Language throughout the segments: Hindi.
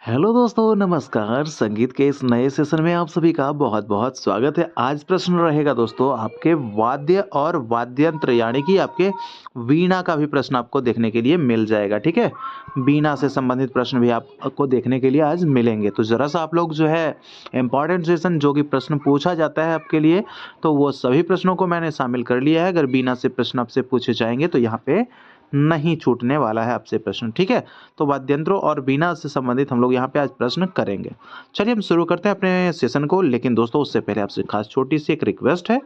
हेलो दोस्तों, नमस्कार। संगीत के इस नए सेशन में आप सभी का बहुत-बहुत स्वागत है। आज प्रश्न रहेगा दोस्तों आपके वाद्य और वाद्यंत्र यानी कि आपके वीणा का भी प्रश्न आपको देखने के लिए मिल जाएगा, ठीक है? वीणा से संबंधित प्रश्न भी आपको देखने के लिए आज मिलेंगे। तो ज़रा-सा आप लोग जो है इम्पोर्टेंट सेशन जो कि प्रश्न पूछा जाता है आपके लिए, तो वो सभी प्रश्नों को मैंने शामिल कर लिया है। अगर वीणा से प्रश्न आपसे पूछे जाएँगे तो यहाँ पे नहीं छूटने वाला है आपसे प्रश्न, ठीक है? तो वाद्यंत्रों और वीणा से संबंधित हम लोग यहाँ पे आज प्रश्न करेंगे। चलिए हम शुरू करते हैं अपने सेशन को, लेकिन दोस्तों उससे पहले आपसे खास छोटी-सी एक रिक्वेस्ट है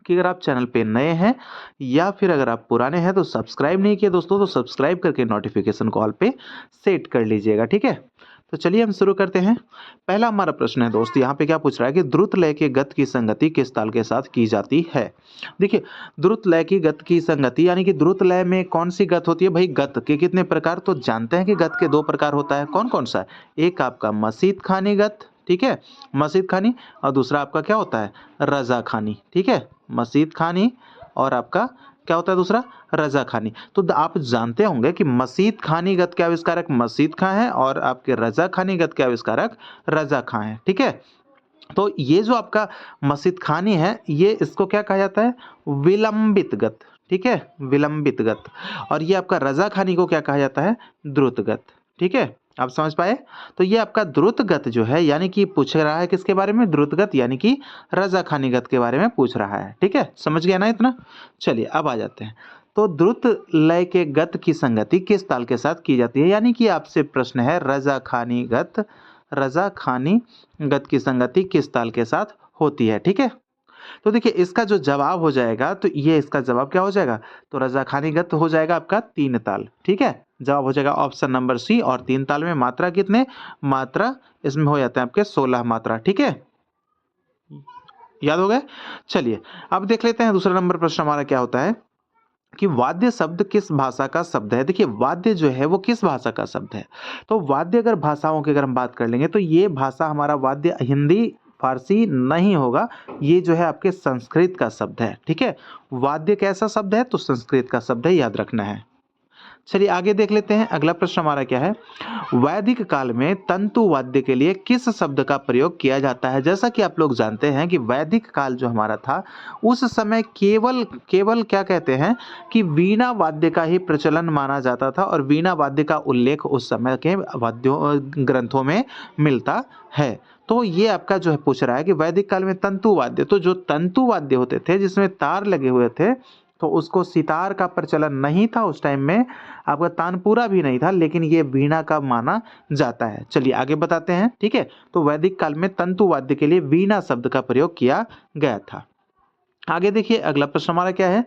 कि अगर आप चैनल पे नए हैं या फिर अगर आप पुराने हैं तो सब्सक्राइब नहीं किए दोस्तों, तो सब्सक्राइब करके नोटिफ़िकेशन को ऑल पे सेट कर लीजिएगा, ठीक है? तो चलिए हम शुरू करते हैं। पहला हमारा प्रश्न है दोस्त, यहाँ पे क्या पूछ रहा है कि द्रुत लय के गत की संगति किस ताल के साथ की जाती है? देखिए, द्रुत लय की गत की संगति यानी कि द्रुत लय में कौन-सी गत होती है? भई गत के कितने प्रकार तो जानते हैं कि गत के 2 प्रकार होता है। कौन-कौन सा है? एक आपका मसीत खानी गत, ठीक है? मसीत खानी और दूसरा आपका क्या होता है? रज़ा खानी, ठीक है? मसीत खानी और आपका क्या होता है दूसरा? रज़ा खानी। तो आप जानते होंगे कि मसीत खानी गत के आविष्कारक मसीत खां हैं और आपके रज़ा खानी गत के आविष्कारक रज़ा खां हैं, ठीक है? तो ये जो आपका मसीत खानी है, ये इसको क्या कहा जाता है? विलंबित गत, ठीक है? विलंबित गत। और ये आपका रज़ा खानी को क्या कहा जाता है? द्रुत गत, ठीक है? आप समझ पाए? तो ये आपका द्रुत गत जो है यानी कि पूछ रहा है किसके बारे में? द्रुत गत यानी कि रज़ा खानी गत के बारे में पूछ रहा है, ठीक है? समझ गया ना इतना? चलिए अब आ जाते हैं। तो द्रुत लय के गत की संगति किस ताल के साथ की जाती है? यानी कि आपसे प्रश्न है रज़ा खानी गत की संगति किस ताल के साथ होती है, ठीक है? तो देखिए इसका जो जवाब हो जाएगा तो ये इसका जवाब क्या हो जाएगा? तो रज़ा खानी गत हो जाएगा आपका 3 ताल, ठीक है? जवाब हो जाएगा ऑप्शन नंबर सी और 3 ताल में मात्रा कितने? मात्रा इसमें हो जाते हैं आपके 16 मात्रा, ठीक है? याद हो गए? चलिए, अब देख लेते हैं दूसरा नंबर प्रश्न हमारा क्या होता है कि वाद्य शब्द किस भाषा का शब्द है? देखिए वाद्य जो है वो किस भाषा का शब्द है? तो वाद्य अगर भाषाओं की अगर हम बात कर लेंगे तो ये भाषा हमारा वाद्य हिंदी, फारसी नहीं होगा। ये जो है आपके संस्कृत का शब्द है, ठीक है? वाद्य कैसा शब्द है? तो संस्कृत का शब्द है, याद रखना है। चलिए आगे देख लेते हैं। अगला प्रश्न हमारा क्या है? वैदिक काल में तंतु वाद्य के लिए किस शब्द का प्रयोग किया जाता है? जैसा कि आप लोग जानते हैं कि वैदिक काल जो हमारा था, उस समय केवल केवल क्या कहते हैं कि वीणा वाद्य का ही प्रचलन माना जाता था और वीणा वाद्य का उल्लेख उस समय के वाद्यों ग्रंथों में मिलता है। तो ये आपका जो है पूछ रहा है कि वैदिक काल में तंतु वाद्य, तो जो तंतु वाद्य होते थे जिसमें तार लगे हुए थे, तो उसको सितार का प्रचलन नहीं था उस टाइम में, आपका तानपुरा भी नहीं था, लेकिन ये वीणा का माना जाता है। चलिए आगे बताते हैं, ठीक है? तो वैदिक काल में तंतु वाद्य के लिए वीणा शब्द का प्रयोग किया गया था। आगे देखिए अगला प्रश्न हमारा क्या है?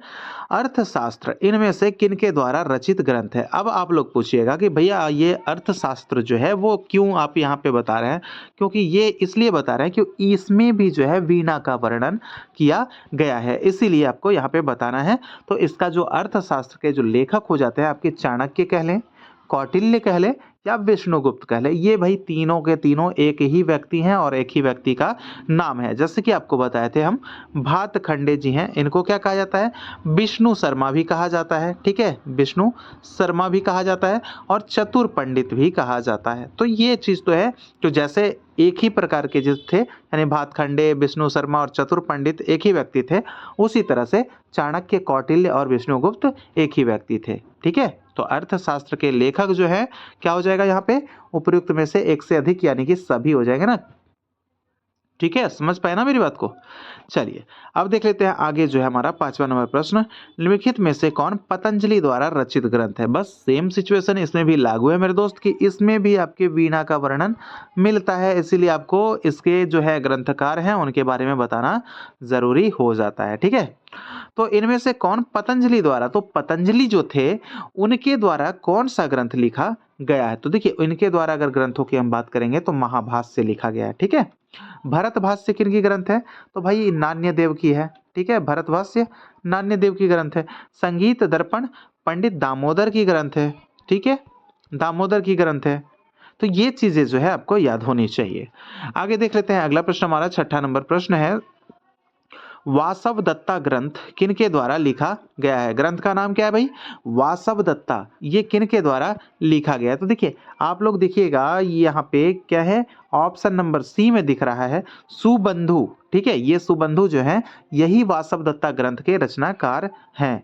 अर्थशास्त्र इनमें से किनके द्वारा रचित ग्रंथ है? अब आप लोग पूछिएगा कि भैया ये अर्थशास्त्र जो है वो क्यों आप यहाँ पे बता रहे हैं? क्योंकि ये इसलिए बता रहे हैं कि इसमें भी जो है वीणा का वर्णन किया गया है, इसीलिए आपको यहाँ पे बताना है। तो इसका जो अर्थशास्त्र के जो लेखक हो जाते हैं आपके चाणक्य कह लें, कौटिल्य कह लें या विष्णुगुप्त कह लें, ये भाई तीनों के तीनों एक ही व्यक्ति हैं और एक ही व्यक्ति का नाम है। जैसे कि आपको बताए थे हम, भातखंडे जी हैं, इनको क्या कहा जाता है? विष्णु शर्मा भी कहा जाता है, ठीक है? विष्णु शर्मा भी कहा जाता है और चतुर पंडित भी कहा जाता है। तो ये चीज़ तो है, तो जैसे एक ही प्रकार के जो थे यानी भातखंडे, विष्णु शर्मा और चतुर पंडित एक ही व्यक्ति थे, उसी तरह से चाणक्य, कौटिल्य और विष्णुगुप्त एक ही व्यक्ति थे, ठीक है? तो अर्थशास्त्र के लेखक जो है क्या हो जाएगा यहाँ पे? उपर्युक्त में से एक से अधिक यानी कि सभी हो जाएंगे ना, ठीक है? समझ पाए ना मेरी बात को? चलिए, अब देख लेते हैं आगे जो है हमारा 5वां नंबर प्रश्न, निम्नलिखित में से कौन पतंजलि द्वारा रचित ग्रंथ है? बस सेम सिचुएशन इसमें भी लागू है मेरे दोस्त कि इसमें भी आपके वीणा का वर्णन मिलता है, इसीलिए आपको इसके जो है ग्रंथकार हैं उनके बारे में बताना ज़रूरी हो जाता है, ठीक है? तो इनमें से कौन पतंजलि द्वारा, तो पतंजलि जो थे उनके द्वारा कौन-सा ग्रंथ लिखा गया है? तो देखिए इनके द्वारा अगर ग्रंथों की हम बात करेंगे तो महाभाष्य लिखा गया है, ठीक है? भरतभाष्य किनकी ग्रंथ है? तो भाई नान्यदेव की है, ठीक है? भरतभाष्य नान्यदेव की ग्रंथ है। संगीत दर्पण पंडित दामोदर की ग्रंथ है, ठीक है? दामोदर की ग्रंथ है। तो ये चीजें जो है आपको याद होनी चाहिए। आगे देख लेते हैं अगला प्रश्न हमारा 6ठा नंबर प्रश्न है, वासव दत्ता ग्रंथ किनके द्वारा लिखा गया है? ग्रंथ का नाम क्या है भाई? वासव दत्ता। ये किनके द्वारा लिखा गया है? तो देखिए आप लोग देखिएगा यहाँ पे क्या है, ऑप्शन नंबर सी में दिख रहा है सुबंधु। ठीक है, ये सुबंधु जो है यही वासव दत्ता ग्रंथ के रचनाकार हैं।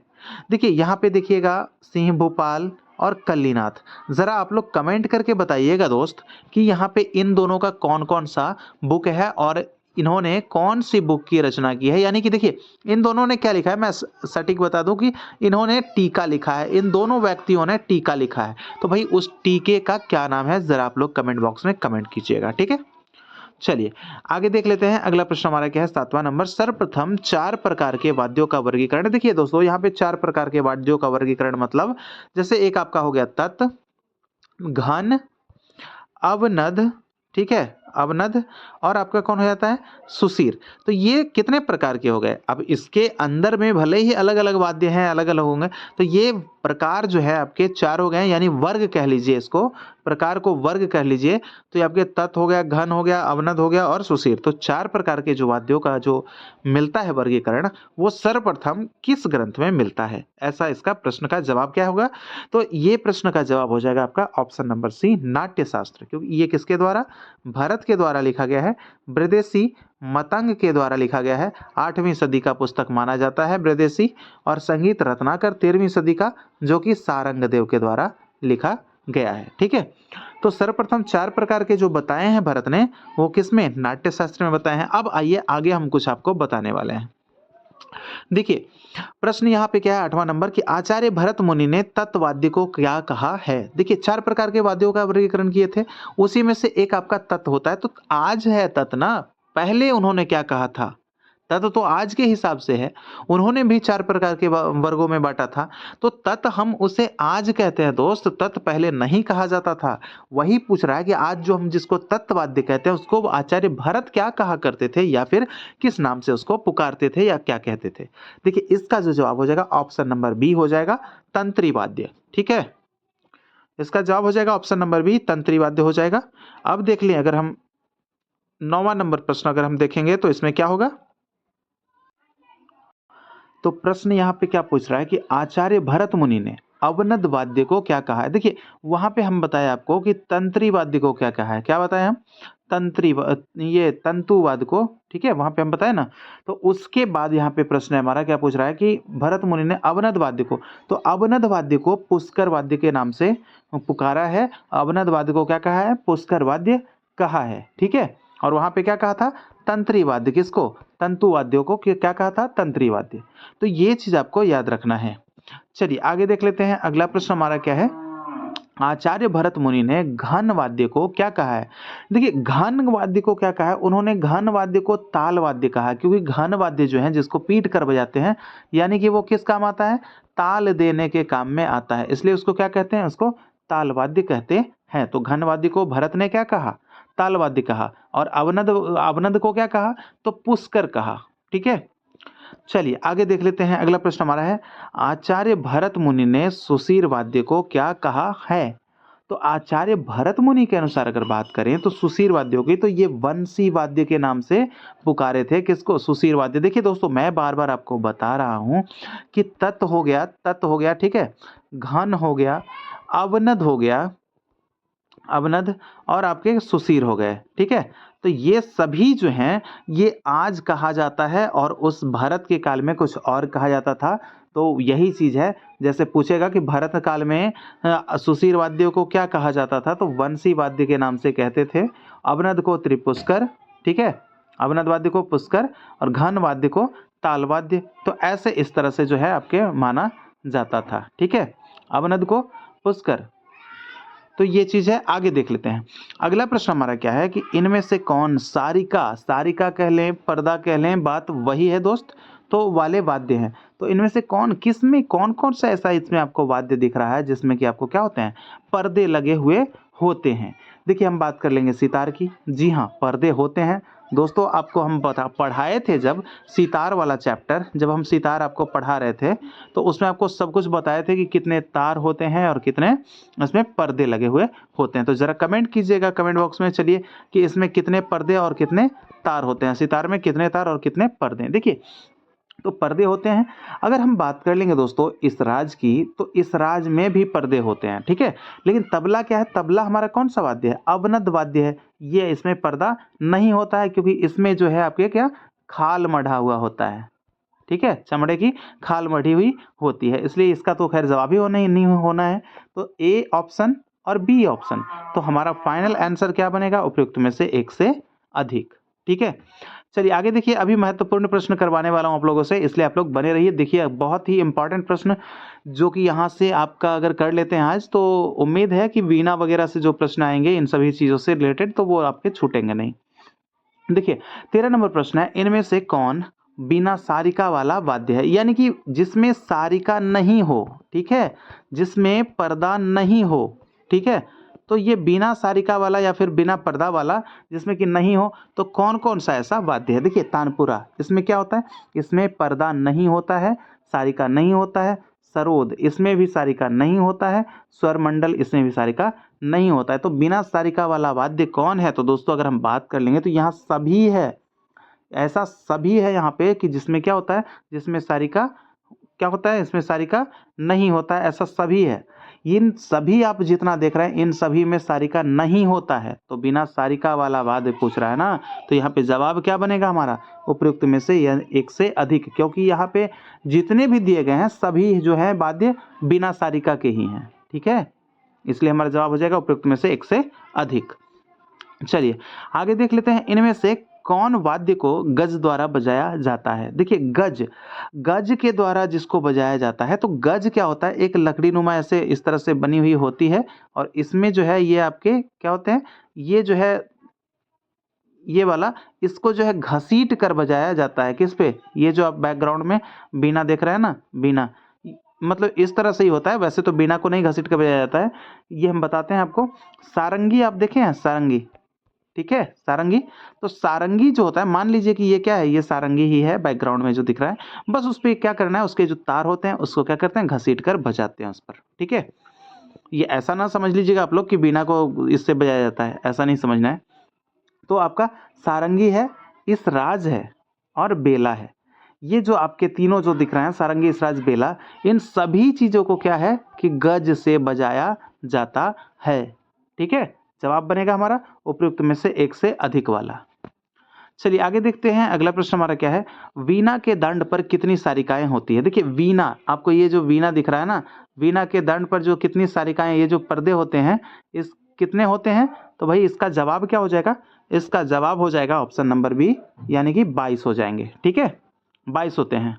देखिए यहाँ पे देखिएगा सिंह भोपाल और कल्लीनाथ। जरा आप लोग कमेंट करके बताइएगा दोस्त कि यहाँ पे इन दोनों का कौन कौन सा बुक है और इन्होंने कौन सी बुक की रचना की है। यानी कि देखिए इन दोनों ने क्या लिखा है, मैं सटीक बता दूं कि इन्होंने टीका लिखा है, इन दोनों व्यक्तियों ने टीका लिखा है। तो भाई उस टीके का क्या नाम है, जरा आप लोग कमेंट बॉक्स में कमेंट कीजिएगा। ठीक है, चलिए आगे देख लेते हैं। अगला प्रश्न हमारा क्या है, 7वां नंबर। सर्वप्रथम 4 प्रकार के वाद्यों का वर्गीकरण। देखिए दोस्तों यहाँ पे 4 प्रकार के वाद्यों का वर्गीकरण मतलब जैसे एक आपका हो गया तत्, घन, अवनद, ठीक है, अवनद, और आपका कौन हो जाता है, सुसीर। तो ये कितने प्रकार के हो गए। अब इसके अंदर में भले ही अलग अलग वाद्य हैं, अलग अलग होंगे, तो ये प्रकार जो है आपके 4 हो गए, यानी वर्ग कह लीजिए इसको, प्रकार को वर्ग कह लीजिए। तो ये आपके तत् हो गया, घन हो गया, अवनद हो गया और सुसीर। तो 4 प्रकार के जो वाद्यों का जो मिलता है वर्गीकरण, वो सर्वप्रथम किस ग्रंथ में मिलता है, ऐसा इसका प्रश्न का जवाब क्या होगा। तो ये प्रश्न का जवाब हो जाएगा आपका ऑप्शन नंबर सी, नाट्यशास्त्र। क्योंकि ये किसके द्वारा, भरत के द्वारा लिखा गया है, बृहदेशी मतंग के द्वारा लिखा गया है। 8वीं सदी का पुस्तक माना जाता है बृहदेशी, और संगीत रत्नाकर 13वीं सदी का, जो कि सारंगदेव के द्वारा लिखा गया है। ठीक है, तो सर्वप्रथम 4 प्रकार के जो बताए हैं भरत ने, वो किसमें, नाट्यशास्त्र में बताए हैं। अब आइए आगे हम कुछ आपको बताने वाले हैं। देखिए प्रश्न यहाँ पे क्या है, 8वां नंबर, कि आचार्य भरत मुनि ने तत्वाद्य को क्या कहा है। देखिए 4 प्रकार के वाद्यों का वर्गीकरण किए थे, उसी में से एक आपका तत् होता है। तो आज है तत् ना, पहले उन्होंने क्या कहा था, तत् तो आज के हिसाब से है, उन्होंने भी 4 प्रकार के वर्गों में बांटा था। तो तत् हम उसे आज कहते हैं दोस्त, तत् पहले नहीं कहा जाता था। वही पूछ रहा है कि आज जो हम जिसको तत्वाद्य कहते हैं, उसको आचार्य भरत क्या कहा करते थे, या फिर किस नाम से उसको पुकारते थे, या क्या कहते थे। देखिए इसका जो जवाब हो जाएगा ऑप्शन नंबर बी हो जाएगा, तंत्री वाद्य। ठीक है, इसका जवाब हो जाएगा ऑप्शन नंबर बी, तंत्री वाद्य हो जाएगा। अब देख लें, अगर हम 9वां नंबर प्रश्न अगर हम देखेंगे तो इसमें क्या होगा। तो प्रश्न यहाँ पे क्या पूछ रहा है कि आचार्य भरत मुनि ने अवनद वाद्य को क्या कहा है। देखिए वहां पे हम बताया आपको कि तंत्री वाद्य को क्या कहा है, क्या बताया हम, ये तंतुवाद को। ठीक है, वहां पे हम बताए ना। तो उसके बाद यहाँ पे प्रश्न है हमारा, क्या पूछ रहा है कि भरत मुनि ने अवनद वाद्य को, तो अवनद वाद्य को पुष्कर वाद्य के नाम से पुकारा है। अवनद वाद्य को क्या कहा है, पुष्कर वाद्य कहा है। ठीक है, और वहां पे क्या कहा था, तंत्री वाद्य, किसको, तंतु वाद्यों को क्या कहा था, तंत्री वाद्य। तो ये चीज आपको याद रखना है। चलिए आगे देख लेते हैं। अगला प्रश्न हमारा क्या है, आचार्य भरत मुनि ने घन वाद्य को क्या कहा है। देखिए घन वाद्य को क्या कहा है, उन्होंने घन वाद्य को ताल वाद्य कहा है। क्योंकि घन वाद्य जो है जिसको पीट कर बजाते हैं, यानी कि वो किस काम आता है, ताल देने के काम में आता है, इसलिए उसको क्या कहते हैं, उसको ताल वाद्य कहते हैं। तो घन वाद्य को भरत ने क्या कहा, ताल वाद्य कहा। और अवनद, अवनद को क्या कहा, तो पुष्कर कहा। ठीक है, चलिए आगे देख लेते हैं। अगला प्रश्न हमारा है, आचार्य भरत मुनि ने सुसीर वाद्य को क्या कहा है। तो आचार्य भरत मुनि के अनुसार अगर बात करें तो सुसीर वाद्यों की, तो ये वंशी वाद्य के नाम से पुकारे थे, किसको, सुसीर वाद्य। देखिए दोस्तों मैं बार बार आपको बता रहा हूं कि तत् हो गया, तत् हो गया, ठीक है, घन हो गया, अवनद हो गया, अवनद, और आपके सुसीर हो गए। ठीक है, तो ये सभी जो हैं ये आज कहा जाता है, और उस भरत के काल में कुछ और कहा जाता था। तो यही चीज है, जैसे पूछेगा कि भरत काल में सुसीर वाद्यों को क्या कहा जाता था, तो वंशी वाद्य के नाम से कहते थे। अवनद को त्रिपुष्कर, ठीक है, अवनद वाद्य को पुष्कर, और घन वाद्य को ताल वाद्य। तो ऐसे इस तरह से जो है आपके माना जाता था। ठीक है, अवनद को पुष्कर। तो ये चीज है, आगे देख लेते हैं। अगला प्रश्न हमारा क्या है कि इनमें से कौन सारिका, सारिका कह लें, पर्दा कह लें, बात वही है दोस्त, तो वाले वाद्य हैं। तो इनमें से कौन, किस में कौन कौन सा ऐसा इसमें आपको वाद्य दिख रहा है जिसमें कि आपको क्या होते हैं, पर्दे लगे हुए होते हैं। देखिए हम बात कर लेंगे सितार की। जी हाँ, पर्दे होते हैं, दोस्तों आपको हम पढ़ाए थे जब सितार वाला चैप्टर, जब हम सितार आपको पढ़ा रहे थे तो उसमें आपको सब कुछ बताए थे कि कितने तार होते हैं और कितने इसमें पर्दे लगे हुए होते हैं। तो ज़रा कमेंट कीजिएगा कमेंट बॉक्स में, चलिए, कि इसमें कितने पर्दे और कितने तार होते हैं, सितार में कितने तार और कितने पर्दे हैं। देखिए, तो पर्दे होते हैं। अगर हम बात कर लेंगे दोस्तों इस राज की, तो इस राज में भी पर्दे होते हैं, ठीक है। लेकिन तबला क्या है, तबला हमारा कौन सा वाद्य है, अवनद वाद्य है। ये इसमें पर्दा नहीं होता है, क्योंकि इसमें जो है आपके क्या, खाल मढ़ा हुआ होता है, ठीक है, चमड़े की खाल मढ़ी हुई होती है, इसलिए इसका तो खैर जवाब ही होना ही नहीं होना है। तो ए ऑप्शन और बी ऑप्शन, तो हमारा फाइनल आंसर क्या बनेगा, उपयुक्त में से एक से अधिक, ठीक है। चलिए आगे देखिए, अभी महत्वपूर्ण प्रश्न करवाने वाला हूं आप लोगों से, इसलिए आप लोग बने रहिए। देखिए बहुत ही इंपॉर्टेंट प्रश्न, जो कि यहाँ से आपका अगर कर लेते हैं आज, तो उम्मीद है कि वीणा वगैरह से जो प्रश्न आएंगे इन सभी चीजों से रिलेटेड, तो वो आपके छूटेंगे नहीं। देखिए 13 नंबर प्रश्न है, इनमें से कौन बिना सारिका वाला वाद्य है, यानी कि जिसमें सारिका नहीं हो, ठीक है, जिसमें पर्दा नहीं हो, ठीक है। तो ये बिना सारिका वाला या फिर बिना पर्दा वाला जिसमें कि नहीं हो, तो कौन कौन सा ऐसा वाद्य है। देखिए तानपुरा, इसमें क्या होता है, इसमें पर्दा नहीं होता है, सारिका नहीं होता है। सरोद, इसमें भी सारिका नहीं होता है। स्वरमंडल, इसमें भी सारिका नहीं होता है। तो बिना सारिका वाला वाद्य कौन है, तो दोस्तों अगर हम बात कर लेंगे तो यहाँ सभी है, ऐसा सभी है यहाँ पे कि जिसमें क्या होता है, जिसमें सारिका क्या होता है, इसमें सारिका नहीं होता है, ऐसा सभी है। इन सभी आप जितना देख रहे हैं इन सभी में सारिका नहीं होता है, तो बिना सारिका वाला वाद्य पूछ रहा है ना, तो यहाँ पे जवाब क्या बनेगा हमारा, उपयुक्त में से एक से अधिक, क्योंकि यहाँ पे जितने भी दिए गए हैं सभी जो है वाद्य बिना सारिका के ही हैं, ठीक है, इसलिए हमारा जवाब हो जाएगा उपयुक्त में से एक से अधिक। चलिए आगे देख लेते हैं, इनमें से कौन वाद्य को गज द्वारा बजाया जाता है। देखिए गज, गज के द्वारा जिसको बजाया जाता है, तो गज क्या होता है, एक लकड़ी नुमा ऐसे इस तरह से बनी हुई होती है, और इसमें जो है ये आपके क्या होते हैं, ये जो है ये वाला, इसको जो है घसीट कर बजाया जाता है, किस पे, ये जो आप बैकग्राउंड में बीना देख रहे हैं ना, बीना, मतलब इस तरह से ही होता है, वैसे तो बीना को नहीं घसीट कर बजाया जाता है, ये हम बताते हैं आपको। सारंगी आप देखे हैं, सारंगी, ठीक है, सारंगी, तो सारंगी जो होता है, मान लीजिए कि ये क्या है, ये सारंगी ही है बैकग्राउंड में जो दिख रहा है, बस उस पर क्या करना है, उसके जो तार होते हैं उसको क्या करते हैं, घसीट कर बजाते हैं उस पर, ठीक है। ये ऐसा ना समझ लीजिएगा आप लोग कि बीना को इससे बजाया जाता है, ऐसा नहीं समझना है। तो आपका सारंगी है, इस राज है और बेला है, ये जो आपके तीनों जो दिख रहे हैं, सारंगी, इसराज, बेला, इन सभी चीजों को क्या है कि गज से बजाया जाता है, ठीक है। जवाब बनेगा हमारा उपयुक्त में से एक से अधिक वाला। चलिए आगे देखते हैं, अगला प्रश्न हमारा क्या है, वीणा के दंड पर कितनी सारिकाएं होती है। देखिए वीणा, आपको ये जो वीणा दिख रहा है ना, वीणा के दंड पर जो कितनी सारिकाएं, ये जो पर्दे होते हैं, इस कितने होते हैं, तो भाई इसका जवाब क्या हो जाएगा, इसका जवाब हो जाएगा ऑप्शन नंबर बी, यानी कि 22 हो जाएंगे, ठीक है, 22 होते हैं।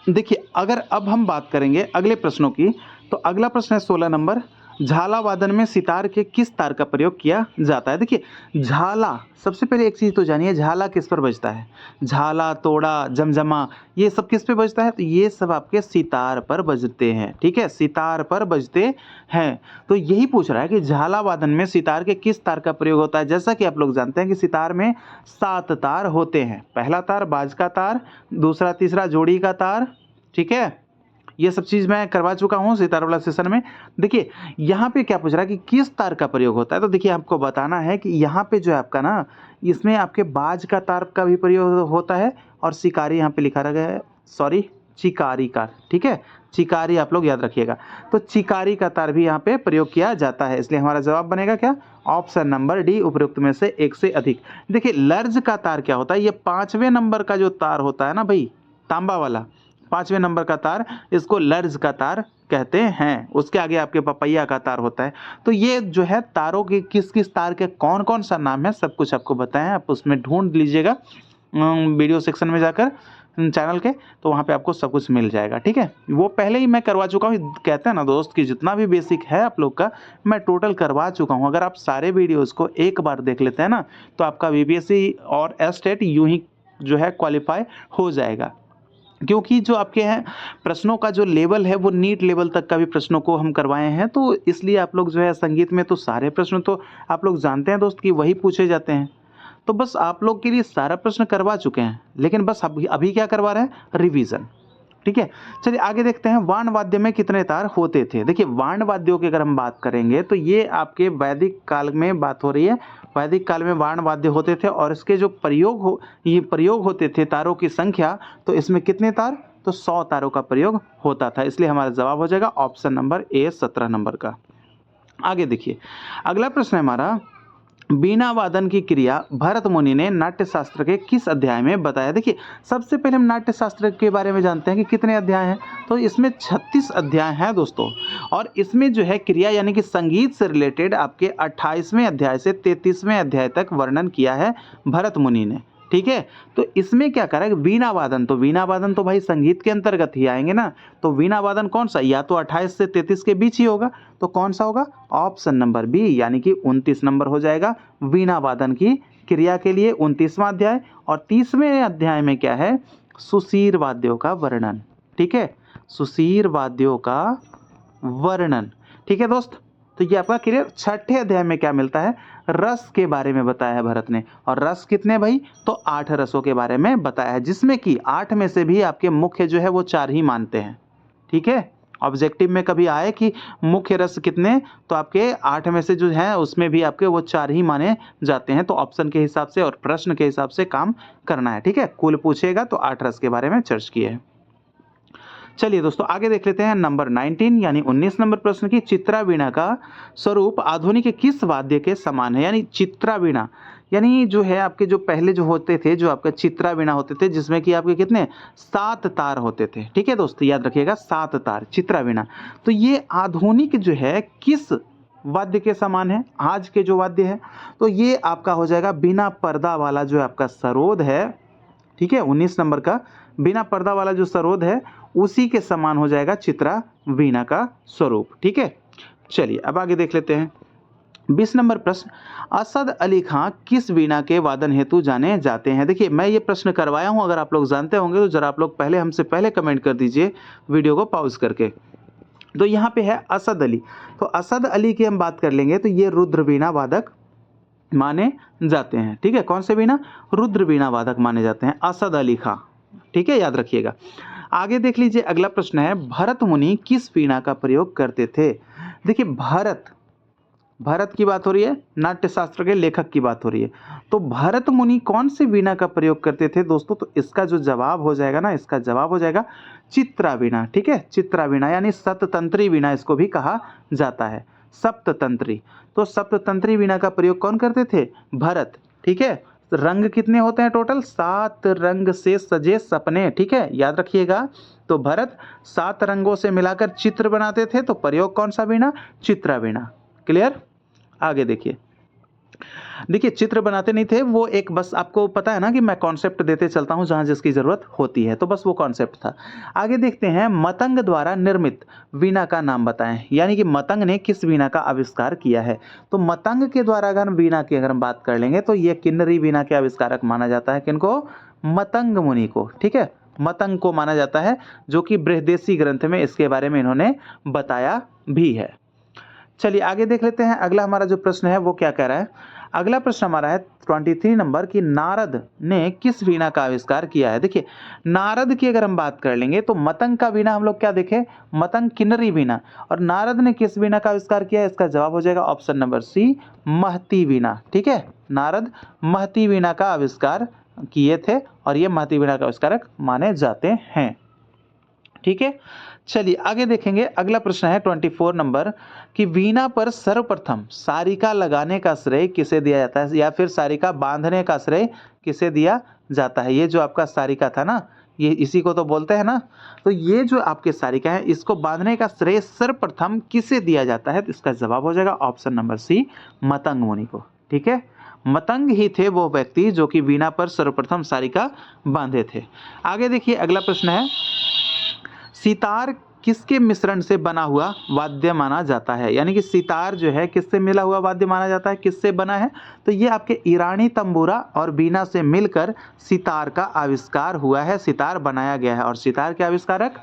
देखिए अगर अब हम बात करेंगे अगले प्रश्नों की, तो अगला प्रश्न है 16 नंबर, झाला वादन में सितार के किस तार का प्रयोग किया जाता है। देखिए झाला, सबसे पहले एक चीज तो जानिए, झाला किस पर बजता है, झाला, तोड़ा, जमजमा, ये सब किस पे बजता है, तो ये सब आपके सितार पर बजते हैं, ठीक है, सितार पर बजते हैं। तो यही पूछ रहा है कि झाला वादन में सितार के किस तार का प्रयोग होता है। जैसा कि आप लोग जानते हैं कि सितार में 7 तार होते हैं, पहला तार बाज का तार, दूसरा तीसरा जोड़ी का तार, ठीक है, ये सब चीज मैं करवा चुका हूं सितार वाला सेशन में। देखिए यहाँ पे क्या पूछ रहा है कि किस तार का प्रयोग होता है, तो देखिए आपको बताना है कि यहाँ पे जो है आपका ना, इसमें आपके बाज का तार का भी प्रयोग होता है, और शिकारी यहाँ पे लिखा गया है, सॉरी चिकारी का, ठीक है, चिकारी आप लोग याद रखिएगा, तो चिकारी का तार भी यहाँ पे प्रयोग किया जाता है, इसलिए हमारा जवाब बनेगा क्या, ऑप्शन नंबर डी, उपयुक्त में से एक से अधिक। देखिए लर्ज का तार क्या होता है, ये 5वें नंबर का जो तार होता है ना भाई, तांबा वाला 5वें नंबर का तार, इसको लर्ज का तार कहते हैं। उसके आगे आपके पपैया का तार होता है। तो ये जो है तारों के किस किस तार के कौन कौन सा नाम है, सब कुछ आपको बताएं, आप उसमें ढूंढ लीजिएगा वीडियो सेक्शन में जाकर चैनल के, तो वहाँ पे आपको सब कुछ मिल जाएगा, ठीक है। वो पहले ही मैं करवा चुका हूँ, कहते हैं ना दोस्त कि जितना भी बेसिक है आप लोग का मैं टोटल करवा चुका हूँ। अगर आप सारे वीडियोज़ को एक बार देख लेते हैं ना, तो आपका बीपीएससी और एस्टेट यूं ही जो है क्वालिफाई हो जाएगा। क्योंकि जो आपके हैं प्रश्नों का जो लेवल है वो नीट लेवल तक का भी प्रश्नों को हम करवाए हैं, तो इसलिए आप लोग जो है संगीत में तो सारे प्रश्न तो आप लोग जानते हैं दोस्त कि वही पूछे जाते हैं। तो बस आप लोग के लिए सारा प्रश्न करवा चुके हैं, लेकिन बस अभी अभी क्या करवा रहे हैं, रिवीजन। ठीक है, चलिए आगे देखते हैं। वाण वाद्य में कितने तार होते थे? देखिए वाण वाद्यों की अगर हम बात करेंगे तो ये आपके वैदिक काल में बात हो रही है। वैदिक काल में वाण वाद्य होते थे और इसके जो ये प्रयोग होते थे तारों की संख्या, तो इसमें कितने तार, तो 100 तारों का प्रयोग होता था। इसलिए हमारा जवाब हो जाएगा ऑप्शन नंबर ए 17 नंबर का। आगे देखिए, अगला प्रश्न है हमारा, बीना वादन की क्रिया भरत मुनि ने नाट्य शास्त्र के किस अध्याय में बताया? देखिए सबसे पहले हम नाट्य शास्त्र के बारे में जानते हैं कि कितने अध्याय हैं, तो इसमें 36 अध्याय हैं दोस्तों। और इसमें जो है क्रिया यानी कि संगीत से रिलेटेड आपके 28वें अध्याय से 33वें अध्याय तक वर्णन किया है भरत मुनि ने। ठीक है, तो इसमें क्या करा है, वीणा वादन, तो वीणा वादन तो भाई संगीत के अंतर्गत ही आएंगे ना, तो वीणा वादन कौन सा, या तो 28 से 33 के बीच ही होगा, तो कौन सा होगा, ऑप्शन नंबर बी यानी कि 29 नंबर हो जाएगा वीणा वादन की क्रिया के लिए 29वां अध्याय। और 30वें अध्याय में क्या है, सुशीर वाद्यों का वर्णन। ठीक है, सुशीर वाद्यों का वर्णन। ठीक है दोस्त, तो ये आपका क्लियर। 6ठे अध्याय में क्या मिलता है, रस के बारे में बताया है भरत ने, और रस कितने भाई, तो 8 रसों के बारे में बताया है, जिसमें कि 8 में से भी आपके मुख्य जो है वो 4 ही मानते हैं। ठीक है, ऑब्जेक्टिव में कभी आए कि मुख्य रस कितने, तो आपके 8 में से जो है उसमें भी आपके वो 4 ही माने जाते हैं। तो ऑप्शन के हिसाब से और प्रश्न के हिसाब से काम करना है। ठीक है, कुल पूछेगा तो 8 रस के बारे में चर्चा किए हैं। चलिए दोस्तों आगे देख लेते हैं नंबर 19 यानी 19 नंबर प्रश्न की, चित्रा वीणा का स्वरूप आधुनिक किस वाद्य के समान है? यानी चित्रा वीणा यानी जो है आपके जो पहले जो होते थे, जो आपके चित्रा वीणा होते थे जिसमें कि आपके कितने 7 तार होते थे। ठीक है दोस्तों, याद रखिएगा 7 तार चित्रा वीणा। तो ये आधुनिक जो है किस वाद्य के समान है, आज के जो वाद्य है, तो ये आपका हो जाएगा बिना पर्दा वाला जो आपका सरोद है। ठीक है, 19 नंबर का बिना पर्दा वाला जो सरोद है उसी के समान हो जाएगा चित्रा वीणा का स्वरूप। ठीक है, चलिए अब आगे देख लेते हैं 20 नंबर प्रश्न, असद अली खां किस वीणा के वादन हेतु जाने जाते हैं? देखिए मैं ये प्रश्न करवाया हूं, अगर आप लोग जानते होंगे तो जरा आप लोग पहले हमसे पहले कमेंट कर दीजिए वीडियो को पॉज करके। तो यहाँ पे है असद अली, तो असद अली की हम बात कर लेंगे तो ये रुद्र वीणा वादक माने जाते हैं। ठीक है, कौन से वीणा, रुद्र वीणा वादक माने जाते हैं असद अली खां। ठीक है, याद रखिएगा। आगे देख लीजिए अगला प्रश्न है, भरत मुनि किस वीणा का प्रयोग करते थे? देखिए भरत की बात हो रही है, नाट्य शास्त्र के लेखक की बात हो रही है, तो भरत मुनि कौन सी वीणा का प्रयोग करते थे दोस्तों? तो इसका जो जवाब हो जाएगा ना, इसका जवाब हो जाएगा चित्रा वीणा। ठीक है, चित्रा वीणा यानी सप्ततंत्री वीणा इसको भी कहा जाता है, सप्ततंत्री। तो सप्ततंत्री वीणा का प्रयोग कौन करते थे, भरत। ठीक है, रंग कितने होते हैं टोटल, 7 रंग से सजे सपने। ठीक है, याद रखिएगा। तो भरत 7 रंगों से मिलाकर चित्र बनाते थे, तो प्रयोग कौन सा वीणा, चित्रा वीणा। क्लियर, आगे देखिए चित्र बनाते नहीं थे वो, एक बस आपको पता है ना कि मैं कॉन्सेप्ट देते चलता हूं जहां जिसकी जरूरत होती है, तो बस वो कॉन्सेप्ट था। आगे देखते हैं, मतंग द्वारा निर्मित वीणा का नाम बताएं, यानी कि मतंग ने किस वीणा का आविष्कार किया है? तो मतंग के द्वारा अगर वीणा की अगर हम बात कर लेंगे तो ये किन्नरी वीणा के आविष्कारक माना जाता है, किनको, मतंग मुनि को। ठीक है, मतंग को माना जाता है, जो कि बृहदेशी ग्रंथ में इसके बारे में इन्होंने बताया भी है। चलिए आगे देख लेते हैं, अगला हमारा जो प्रश्न है वो क्या कह रहा है। अगला प्रश्न हमारा है 23 नंबर की, नारद ने किस वीणा का आविष्कार किया है? देखिए नारद की अगर हम बात कर लेंगे तो मतंग का वीणा हम लोग क्या देखें, मतंग किन्नरी वीणा, और नारद ने किस वीणा का आविष्कार किया है? इसका जवाब हो जाएगा ऑप्शन नंबर सी, महती वीणा। ठीक है, नारद महती वीणा का आविष्कार किए थे और ये महती वीणा का आविष्कारक माने जाते हैं। ठीक है, चलिए आगे देखेंगे, अगला प्रश्न है 24 नंबर कि वीणा पर सर्वप्रथम सारिका लगाने का श्रेय किसे दिया जाता है, या फिर सारिका बांधने का श्रेय किसे दिया जाता है? ये जो आपका सारिका था ना, ये इसी को तो बोलते हैं ना, तो ये जो आपके सारिका है इसको बांधने का श्रेय सर्वप्रथम किसे दिया जाता है? तो इसका जवाब हो जाएगा ऑप्शन नंबर सी, मतंग मुनि को। ठीक है, मतंग ही थे वो व्यक्ति जो कि वीणा पर सर्वप्रथम सारिका बांधे थे। आगे देखिए अगला प्रश्न है, सितार किसके मिश्रण से बना हुआ वाद्य माना जाता है? यानी कि सितार जो है किससे मिला हुआ वाद्य माना जाता है, किससे बना है? तो ये आपके ईरानी तंबूरा और बीना से मिलकर सितार का आविष्कार हुआ है, सितार बनाया गया है। और सितार के आविष्कारक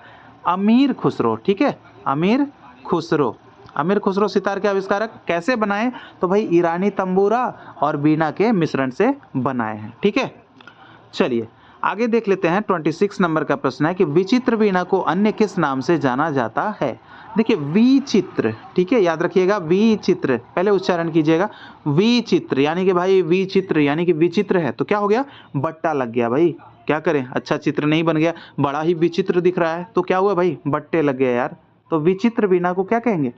अमीर खुसरो, ठीक है, अमीर खुसरो। अमीर खुसरो सितार के आविष्कारक। कैसे बनाए? तो भाई ईरानी तंबूरा और बीना के मिश्रण से बनाए हैं, ठीक है। चलिए आगे देख लेते हैं। 26 नंबर का प्रश्न है कि विचित्र वीणा को अन्य किस नाम से जाना जाता है? देखिए विचित्र, ठीक है, याद रखिएगा विचित्र, पहले उच्चारण कीजिएगा विचित्र, यानी कि भाई विचित्र यानी कि विचित्र है तो क्या हो गया, बट्टा लग गया भाई। क्या करें, अच्छा चित्र नहीं बन गया, बड़ा ही विचित्र दिख रहा है तो क्या हुआ भाई, बट्टे लग गए यार। तो विचित्र वीणा को क्या कहेंगे,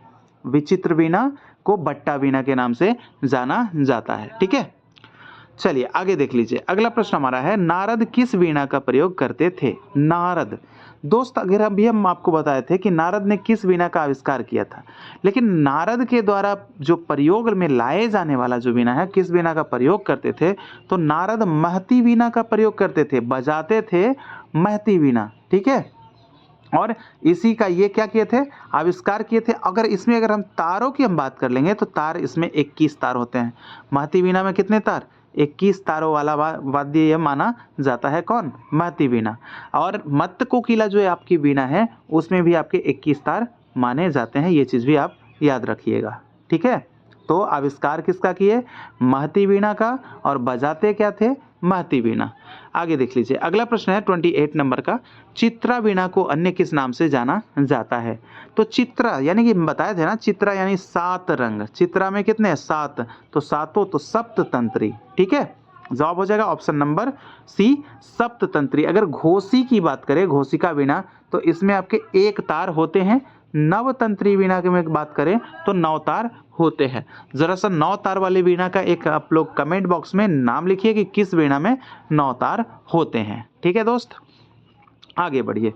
विचित्र वीणा को बट्टा वीणा के नाम से जाना जाता है, ठीक है। चलिए आगे देख लीजिए। अगला प्रश्न हमारा है, नारद किस वीणा का प्रयोग करते थे? नारद दोस्त, अगर अभी हम आपको बताए थे कि नारद ने किस वीणा का आविष्कार किया था, लेकिन नारद के द्वारा जो प्रयोग में लाए जाने वाला जो वीणा है, किस वीणा का प्रयोग करते थे? तो नारद महती वीणा का प्रयोग करते थे, बजाते थे महती वीणा, ठीक है। और इसी का ये क्या किए थे, आविष्कार किए थे। अगर हम तारों की हम बात कर लेंगे तो तार इसमें 21 तार होते हैं। महती वीणा में कितने तार, 21 तारों वाला वाद्य यह माना जाता है, कौन, महती वीणा। और मत्त कोकिला जो है आपकी वीणा है उसमें भी आपके 21 तार माने जाते हैं, ये चीज़ भी आप याद रखिएगा, ठीक है। तो आविष्कार किसका किए, महती वीणा का, और बजाते क्या थे, महती वीणा। आगे देख लीजिए। अगला प्रश्न है 28 नंबर का, चित्रा वीणा को अन्य किस नाम से जाना जाता है? तो चित्रा यानी कि बताए थे ना, चित्रा यानी 7 रंग, चित्रा में कितने हैं, 7, तो सातों तो सप्ततंत्री, ठीक है। जवाब हो जाएगा ऑप्शन नंबर सी, सप्ततंत्री। अगर घोसी की बात करें, घोषिका वीणा, तो इसमें आपके 1 तार होते हैं। नवतंत्री वीणा की में बात करें तो 9 तार होते हैं। जरा सा 9 तार वाली वीणा का एक आप लोग कमेंट बॉक्स में नाम लिखिए कि किस वीणा में 9 तार होते हैं, ठीक है दोस्त। आगे बढ़िए।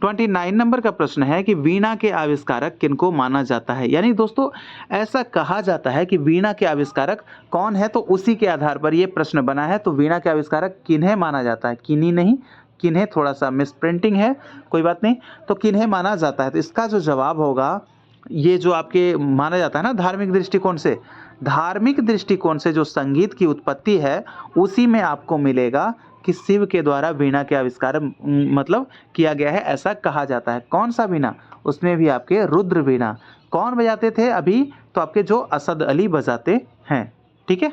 29 नंबर का प्रश्न है कि वीणा के आविष्कारक किनको माना जाता है? यानी दोस्तों ऐसा कहा जाता है कि वीणा के आविष्कारक कौन है, तो उसी के आधार पर यह प्रश्न बना है। तो वीणा के आविष्कारक किन्हें माना जाता है, किन्हीं नहीं, किन्हें, थोड़ा सा मिस प्रिंटिंग है, कोई बात नहीं, तो किन्हें माना जाता है? तो इसका जो जवाब होगा, ये जो आपके माना जाता है ना धार्मिक दृष्टिकोण से, धार्मिक दृष्टिकोण से जो संगीत की उत्पत्ति है उसी में आपको मिलेगा कि शिव के द्वारा वीणा के आविष्कार मतलब किया गया है, ऐसा कहा जाता है। कौन सा वीणा, उसमें भी आपके रुद्र वीणा। कौन बजाते थे अभी, तो आपके जो असद अली बजाते हैं, ठीक है।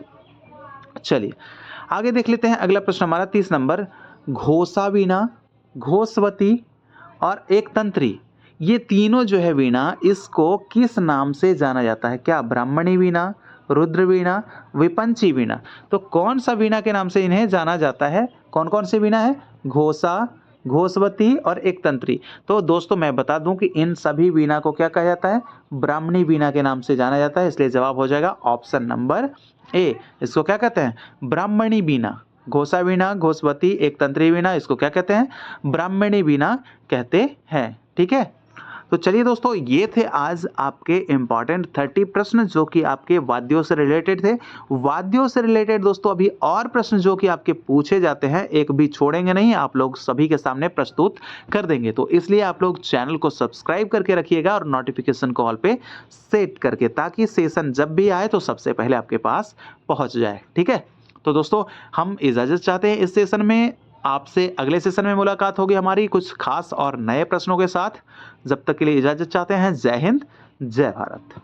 चलिए आगे देख लेते हैं। अगला प्रश्न हमारा 30 नंबर, घोषा वीणा, घोषवती और एक तंत्री, ये तीनों जो है वीणा, इसको किस नाम से जाना जाता है? क्या ब्राह्मणी वीणा, रुद्र वीणा, विपंची वीणा? तो कौन सा वीणा के नाम से इन्हें जाना जाता है? कौन कौन सी वीणा है? घोषा, घोषवती और एक तंत्री। तो दोस्तों मैं बता दूं कि इन सभी वीणा को क्या कहा जाता है? ब्राह्मणी वीणा के नाम से जाना जाता है। इसलिए जवाब हो जाएगा ऑप्शन नंबर ए। इसको क्या कहते हैं? ब्राह्मणी वीणा। घोषा वीणा, घोषवती, एक तंत्री वीणा, इसको क्या कहते हैं? ब्राह्मणी वीणा कहते हैं, ठीक है। तो चलिए दोस्तों, ये थे आज आपके इम्पॉर्टेंट 30 प्रश्न जो कि आपके वाद्यों से रिलेटेड थे। वाद्यों से रिलेटेड दोस्तों अभी और प्रश्न जो कि आपके पूछे जाते हैं, एक भी छोड़ेंगे नहीं, आप लोग सभी के सामने प्रस्तुत कर देंगे। तो इसलिए आप लोग चैनल को सब्सक्राइब करके रखिएगा और नोटिफिकेशन को ऑल पे सेट करके, ताकि सेशन जब भी आए तो सबसे पहले आपके पास पहुंच जाए, ठीक है। तो दोस्तों हम इजाज़त चाहते हैं इस सेशन में। आपसे अगले सेशन में मुलाकात होगी हमारी कुछ खास और नए प्रश्नों के साथ। जब तक के लिए इजाज़त चाहते हैं। जय हिंद, जय भारत।